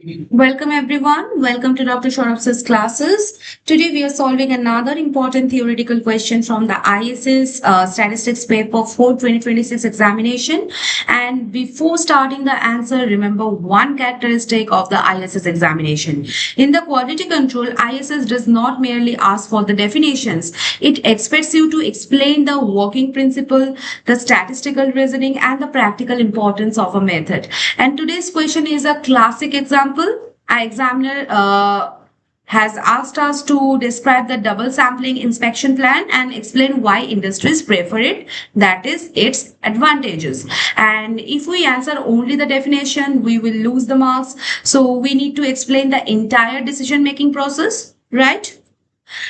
Welcome everyone. Welcome to Dr. Shorab's classes. Today we are solving another important theoretical question from the ISS Statistics Paper for 2026 examination. And before starting the answer, remember one characteristic of the ISS examination. In the quality control, ISS does not merely ask for the definitions. It expects you to explain the working principle, the statistical reasoning, and the practical importance of a method. And today's question is a classic example. Our examiner has asked us to describe the double sampling inspection plan and explain why industries prefer it, that is its advantages. And if we answer only the definition, we will lose the marks. So we need to explain the entire decision making process, right?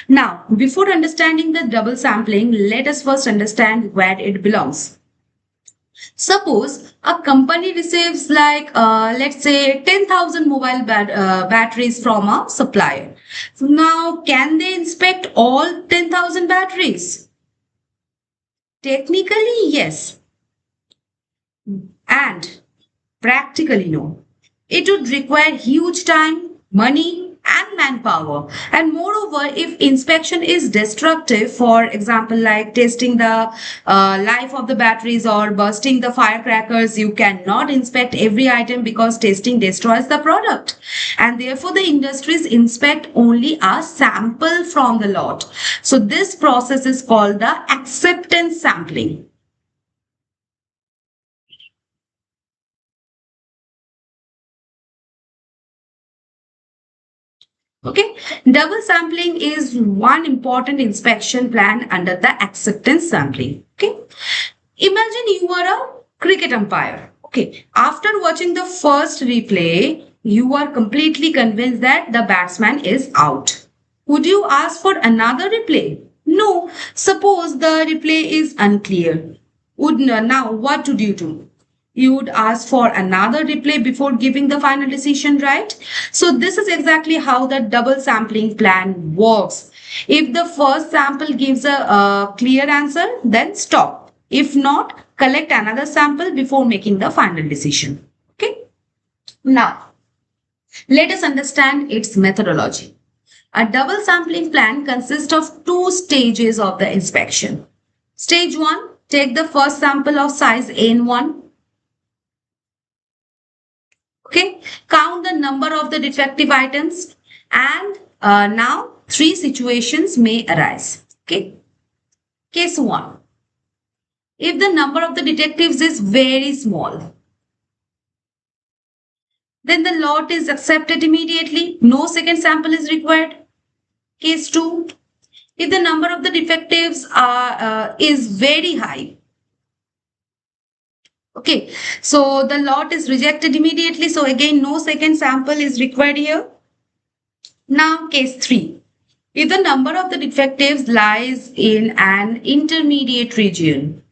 Now, before understanding the double sampling, let us first understand where it belongs. Suppose a company receives let's say 10,000 mobile batteries from a supplier. So now can they inspect all 10,000 batteries? Technically, yes. And practically, no. It would require huge time, money, and manpower. And moreover, if inspection is destructive, for example, like testing the life of the batteries or bursting the firecrackers, you cannot inspect every item because testing destroys the product. And therefore, the industries inspect only a sample from the lot. So this process is called the acceptance sampling. Okay, double sampling is one important inspection plan under the acceptance sampling. Okay, imagine you are a cricket umpire. Okay, after watching the first replay, you are completely convinced that the batsman is out. Would you ask for another replay? No. Suppose the replay is unclear. Now what would you do? You would ask for another replay before giving the final decision, right? So this is exactly how the double sampling plan works. If the first sample gives a clear answer, then stop. If not, collect another sample before making the final decision. Okay. Now, let us understand its methodology. A double sampling plan consists of two stages of the inspection. Stage 1, take the first sample of size N1. Okay, count the number of the defective items, and now three situations may arise. Okay, case 1. If the number of the detectives is very small, then the lot is accepted immediately. No second sample is required. Case 2. If the number of the defectives is very high, okay, so the lot is rejected immediately. So again, no second sample is required here. Now, case 3. If the number of the defectives lies in an intermediate region,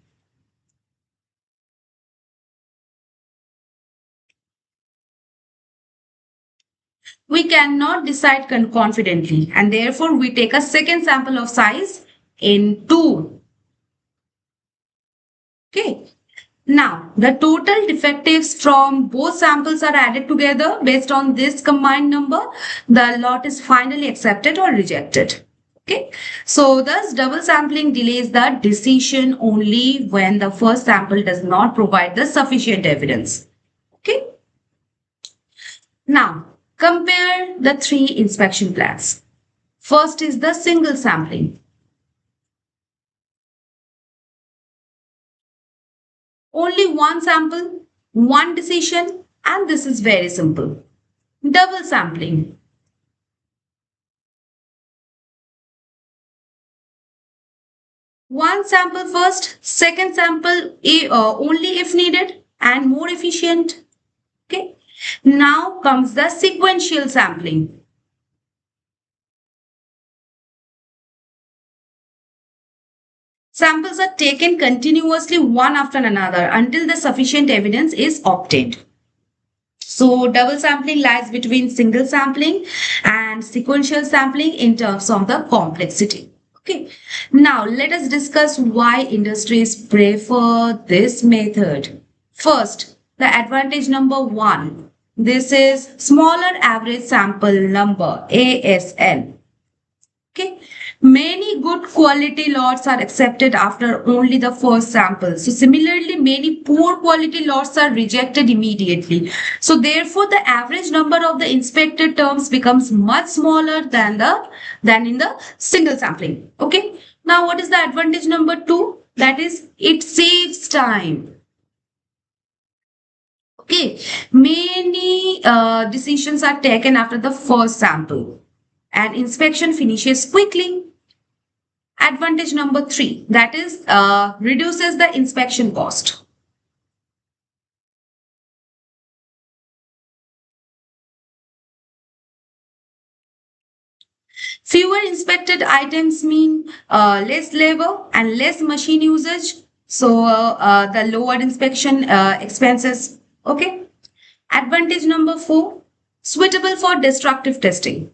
we cannot decide confidently, and therefore we take a second sample of size N2. Okay. Now, the total defectives from both samples are added together. Based on this combined number, the lot is finally accepted or rejected. Okay, so thus double sampling delays the decision only when the first sample does not provide the sufficient evidence. Okay, now compare the three inspection plans. First is the single sampling. Only one sample, one decision, and this is very simple. Double sampling. One sample first, second sample only if needed, and more efficient. Okay. Now comes the sequential sampling. Samples are taken continuously one after another until the sufficient evidence is obtained. So double sampling lies between single sampling and sequential sampling in terms of the complexity. Okay. Now let us discuss why industries prefer this method. First, the advantage number 1. This is smaller average sample number, ASN. Okay. Many good quality lots are accepted after only the first sample. So similarly, many poor quality lots are rejected immediately. So therefore, the average number of the inspected terms becomes much smaller than in the single sampling. Okay. Now, what is the advantage number 2? That is, it saves time. Okay, many decisions are taken after the first sample and inspection finishes quickly. Advantage number 3, that is reduces the inspection cost. Fewer inspected items mean less labor and less machine usage. So the lower inspection expenses. Okay. Advantage number 4, suitable for destructive testing.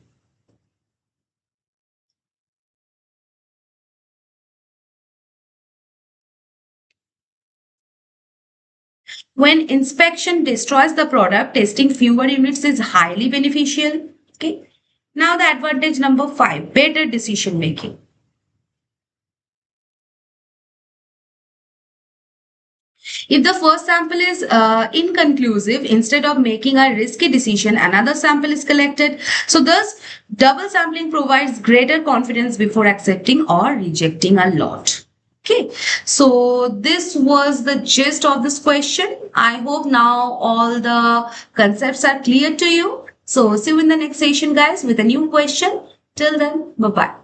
When inspection destroys the product, testing fewer units is highly beneficial. Okay. Now the advantage number 5, better decision making. If the first sample is inconclusive, instead of making a risky decision, another sample is collected. So thus, double sampling provides greater confidence before accepting or rejecting a lot. Okay, so this was the gist of this question. I hope now all the concepts are clear to you. So see you in the next session, guys, with a new question. Till then, bye-bye.